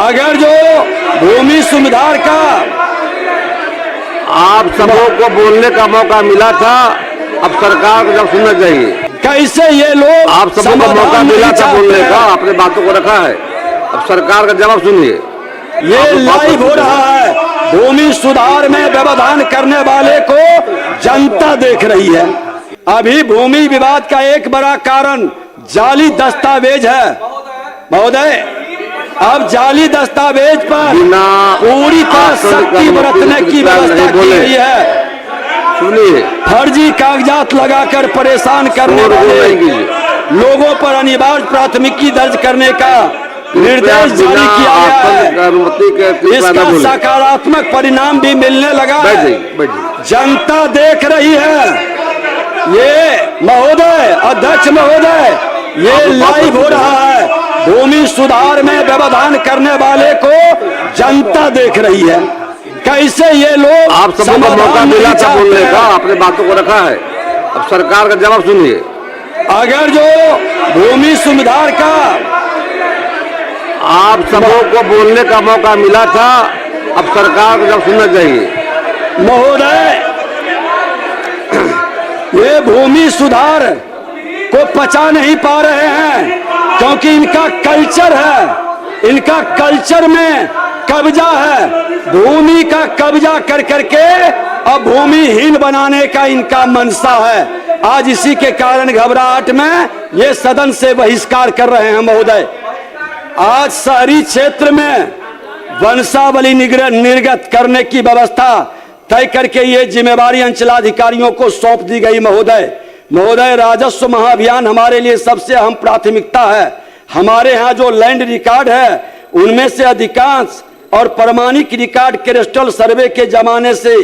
अगर जो भूमि सुधार का आप सबों को बोलने का मौका मिला था, अब सरकार को जब सुनना चाहिए। कैसे ये लोग आप सबों को मौका मिला था बोलने का, आपने बातों को रखा है, अब सरकार का जवाब सुनिए। ये लाइव हो रहा है। भूमि सुधार में व्यवधान करने वाले को जनता देख रही है। अभी भूमि विवाद का एक बड़ा कारण जाली दस्तावेज है महोदय। अब जाली दस्तावेज पर पूरी तरह सख्ती बरतने की व्यवस्था की गई है। सुनिए, फर्जी कागजात लगाकर परेशान करने वाले लोगों पर अनिवार्य प्राथमिकी दर्ज करने का निर्देश जारी किया गया है। इसका सकारात्मक परिणाम भी मिलने लगा है। जनता देख रही है। ये महोदय, अध्यक्ष महोदय, ये लाइव हो रहा है। भूमि सुधार में व्यवधान करने वाले को जनता देख रही है। कैसे ये लोग आप सबको मौका मिला था बोलने का, आपने बातों को रखा है, अब सरकार का जवाब सुनिए। अगर जो भूमि सुधार का आप सबों को बोलने का मौका मिला था, अब सरकार को जब सुनना चाहिए। महोदय, ये भूमि सुधार को पचा नहीं पा रहे हैं क्योंकि इनका कल्चर है। इनका कल्चर में कब्जा है। भूमि का कब्जा कर करके अब भूमिहीन बनाने का इनका मनसा है। आज इसी के कारण घबराहट में ये सदन से बहिष्कार कर रहे हैं महोदय। आज शहरी क्षेत्र में वंशावली निर्गत करने की व्यवस्था तय करके ये जिम्मेवारी अंचलाधिकारियों को सौंप दी गई महोदय। राजस्व महाअभियान हमारे लिए सबसे अहम प्राथमिकता है। हमारे यहाँ जो लैंड रिकॉर्ड है उनमें से अधिकांश और प्रमाणिक रिकॉर्ड कैडस्ट्रल सर्वे के जमाने से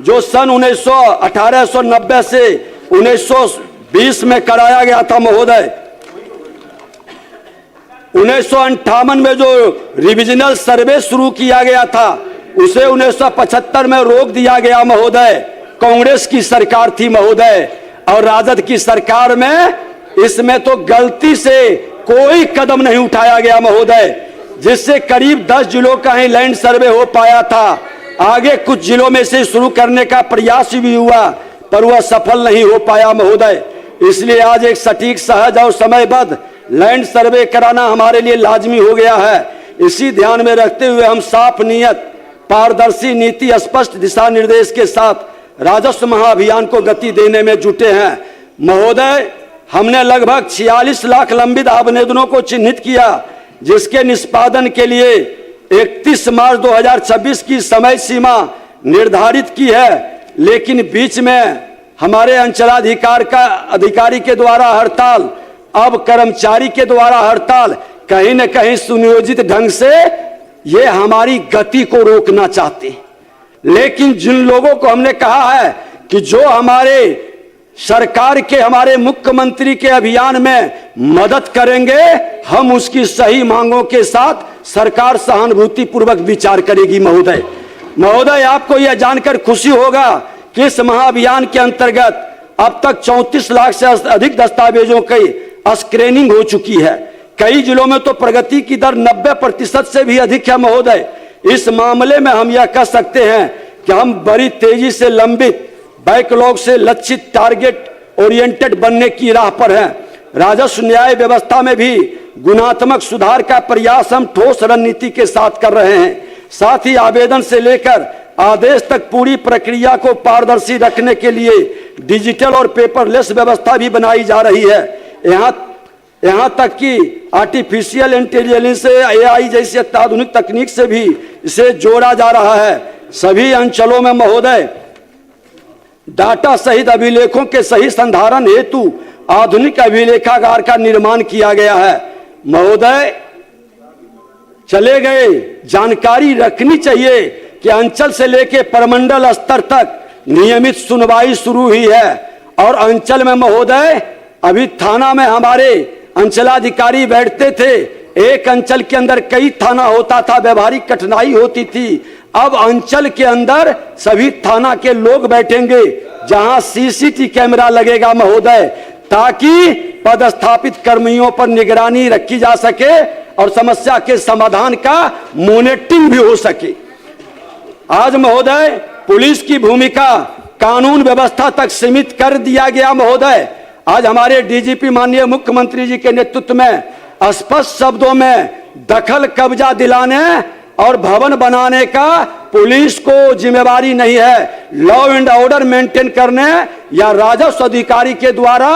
जो सन 1890 से 1920 में कराया गया था महोदय। 1958 में जो रिविजनल सर्वे शुरू किया गया था उसे 1975 में रोक दिया गया महोदय। कांग्रेस की सरकार थी महोदय, और राजद की सरकार में इसमें तो गलती से कोई कदम नहीं उठाया गया महोदय, जिससे करीब 10 जिलों का ही लैंड सर्वे हो पाया था। आगे कुछ जिलों में से शुरू करने का प्रयास भी हुआ पर वह सफल नहीं हो पाया महोदय। इसलिए आज एक सटीक, सहज और समयबद्ध लैंड सर्वे कराना हमारे लिए लाजमी हो गया है। इसी ध्यान में रखते हुए हम साफ नीयत, पारदर्शी नीति, स्पष्ट दिशा निर्देश के साथ राजस्व महाअभियान को गति देने में जुटे हैं महोदय। हमने लगभग 46 लाख लंबित आवेदनों को चिन्हित किया, जिसके निष्पादन के लिए 31 मार्च 2026 की समय सीमा निर्धारित की है। लेकिन बीच में हमारे अंचलाधिकारी के द्वारा हड़ताल, अब कर्मचारी के द्वारा हड़ताल, कहीं न कहीं सुनियोजित ढंग से ये हमारी गति को रोकना चाहते। लेकिन जिन लोगों को हमने कहा है कि जो हमारे सरकार के, हमारे मुख्यमंत्री के अभियान में मदद करेंगे, हम उसकी सही मांगों के साथ सरकार सहानुभूति पूर्वक विचार करेगी महोदय। आपको यह जानकर खुशी होगा कि इस महाअभियान के अंतर्गत अब तक 34 लाख से अधिक दस्तावेजों की स्क्रीनिंग हो चुकी है। कई जिलों में तो प्रगति की दर 90% से भी अधिक है महोदय। इस मामले में हम यह कह सकते हैं कि हम बड़ी तेजी से लंबित बैकलॉग से लक्षित, टारगेट ओरिएंटेड बनने की राह पर हैं। राजस्व न्याय व्यवस्था में भी गुणात्मक सुधार का प्रयास हम ठोस रणनीति के साथ कर रहे हैं। साथ ही आवेदन से लेकर आदेश तक पूरी प्रक्रिया को पारदर्शी रखने के लिए डिजिटल और पेपरलेस व्यवस्था भी बनाई जा रही है। यहाँ तक कि आर्टिफिशियल इंटेलिजेंस, AI जैसी अत्याधुनिक तकनीक से भी इसे जोड़ा जा रहा है। सभी अंचलों में महोदय डाटा सहित अभिलेखों के सही संधारण हेतु आधुनिक अभिलेखागार का निर्माण किया गया है महोदय। चले गए, जानकारी रखनी चाहिए कि अंचल से लेकर प्रमंडल स्तर तक नियमित सुनवाई शुरू हुई है। और अंचल में महोदय, अभी थाना में हमारे अंचलाधिकारी बैठते थे, एक अंचल के अंदर कई थाना होता था, व्यवहारिक कठिनाई होती थी। अब अंचल के अंदर सभी थाना के लोग बैठेंगे जहां CCTV कैमरा लगेगा महोदय, ताकि पदस्थापित कर्मियों पर निगरानी रखी जा सके और समस्या के समाधान का मॉनिटरिंग भी हो सके। आज महोदय पुलिस की भूमिका कानून व्यवस्था तक सीमित कर दिया गया। महोदय आज हमारे डीजीपी माननीय मुख्यमंत्री जी के नेतृत्व में स्पष्ट शब्दों में दखल कब्जा दिलाने और भवन बनाने का पुलिस को जिम्मेवारी नहीं है। लॉ एंड ऑर्डर मेंटेन करने या राजस्व अधिकारी के द्वारा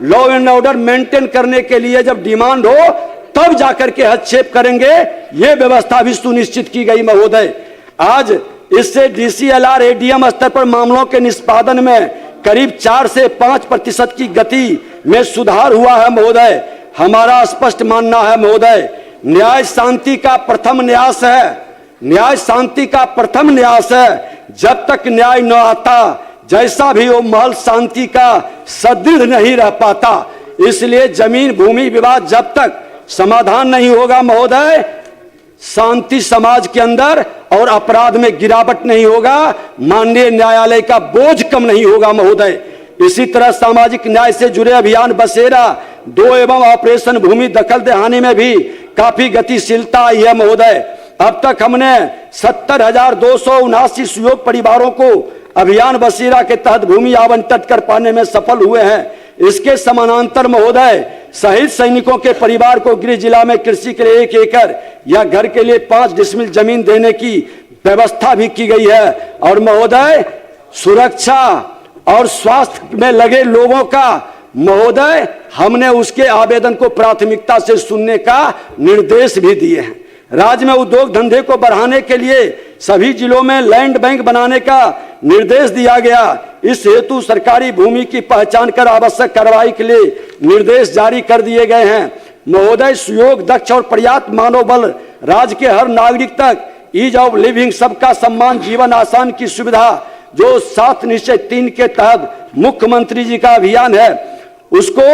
लॉ एंड ऑर्डर मेंटेन करने के लिए जब डिमांड हो तब जाकर के हस्तक्षेप करेंगे, ये व्यवस्था भी सुनिश्चित की गई। महोदय आज इससे डीसीएलआर एडीएम स्तर पर मामलों के निष्पादन में करीब 4 से 5% की गति में सुधार हुआ है। महोदय हमारा स्पष्ट मानना है महोदय, न्याय शांति का प्रथम न्यास है, न्याय शांति का प्रथम न्यास है। जब तक न्याय न आता, जैसा भी हो महल शांति का सुदृढ़ नहीं रह पाता। इसलिए जमीन भूमि विवाद जब तक समाधान नहीं होगा महोदय, शांति समाज के अंदर और अपराध में गिरावट नहीं होगा, माननीय न्यायालय का बोझ कम नहीं होगा महोदय। इसी तरह सामाजिक न्याय से जुड़े अभियान बसेरा 2 एवं ऑपरेशन भूमि दखल दहानी में भी काफी गतिशीलता आई है महोदय। अब तक हमने 70,279 सुयोग परिवारों को अभियान बसेरा के तहत भूमि आवंटित कर पाने में सफल हुए हैं। इसके समानांतर महोदय शहीद सैनिकों के परिवार को गृह जिला में कृषि के लिए 1 एकड़ या घर के लिए 5 डिसमिल जमीन देने की व्यवस्था भी की गई है। और महोदय सुरक्षा और स्वास्थ्य में लगे लोगों का महोदय हमने उसके आवेदन को प्राथमिकता से सुनने का निर्देश भी दिए हैं। राज्य में उद्योग धंधे को बढ़ाने के लिए सभी जिलों में लैंड बैंक बनाने का निर्देश दिया गया। इस हेतु सरकारी भूमि की पहचान कर आवश्यक कार्रवाई के लिए निर्देश जारी कर दिए गए हैं। महोदय सुयोग दक्ष और पर्याप्त मानव बल राज्य के हर नागरिक तक ईज ऑफ लिविंग सबका सम्मान जीवन आसान की सुविधा जो 7 निश्चय 3 के तहत मुख्यमंत्री जी का अभियान है उसको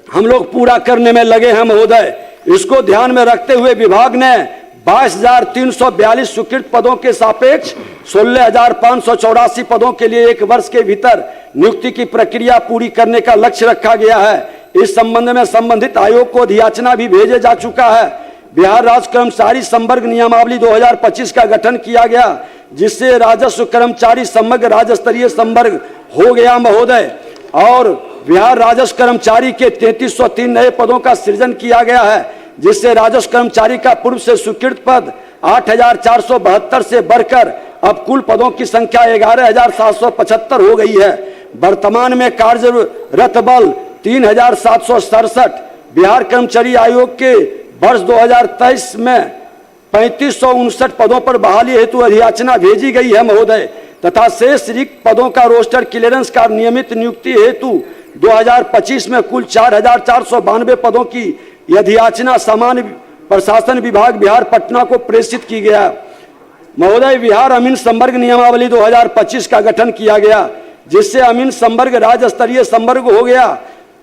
हम लोग पूरा करने में लगे हैं महोदय। इसको ध्यान में रखते हुए विभाग ने 22,342 स्वीकृत पदों के सापेक्ष 16,584 पदों के लिए 1 वर्ष के भीतर नियुक्ति की प्रक्रिया पूरी करने का लक्ष्य रखा गया है। इस संबंध में संबंधित आयोग को अधियाचना भी भेजे जा चुका है। बिहार राज्य कर्मचारी संवर्ग नियमावली 2025 का गठन किया गया, जिससे राजस्व कर्मचारी समग्र राज्य स्तरीय संवर्ग हो गया महोदय। और बिहार राजस्व कर्मचारी के 3303 नए पदों का सृजन किया गया है, जिससे राजस्व कर्मचारी का पूर्व से स्वीकृत पद 8,472 से बढ़कर अब कुल पदों की संख्या 11,775 हो गई है। वर्तमान में कार्यरत बल 3,767। बिहार कर्मचारी आयोग के वर्ष 2023 में 3,559 पदों पर बहाली हेतु अधियाचना भेजी गई है महोदय, तथा शेष रिक्त पदों का रोस्टर क्लियरेंस का नियमित नियुक्ति हेतु 2025 में कुल 4,492 पदों की अधियाचना सामान्य प्रशासन विभाग बिहार पटना को प्रेषित की गया महोदय। बिहार अमीन संवर्ग नियमावली 2025 का गठन किया गया, जिससे अमीन संवर्ग राज्य स्तरीय संवर्ग हो गया।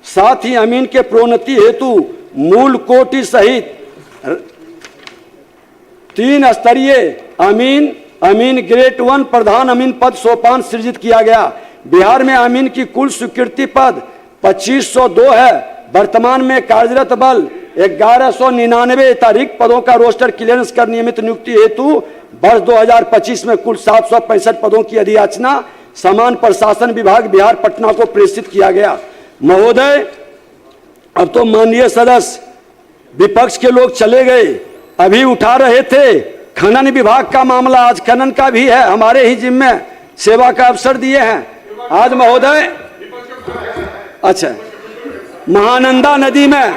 साथ ही अमीन के प्रोन्नति हेतु मूल कोटि सहित 3 स्तरीय अमीन, अमीन ग्रेड 1 प्रधान अमीन पद सोपान सृजित किया गया। बिहार में अमीन की कुल स्वीकृति पद 2502 है। वर्तमान में कार्यरत बल 1199 अतिरिक्त पदों का रोस्टर क्लियरेंस कर नियमित नियुक्ति हेतु वर्ष 2025 में कुल 765 पदों की अधियाचना समान प्रशासन विभाग बिहार पटना को प्रेषित किया गया महोदय। अब तो माननीय सदस्य विपक्ष के लोग चले गए, अभी उठा रहे थे खनन विभाग का मामला, आज खनन का भी है, हमारे ही जिम्मे सेवा का अवसर दिए हैं आज महोदय। अच्छा, महानंदा नदी में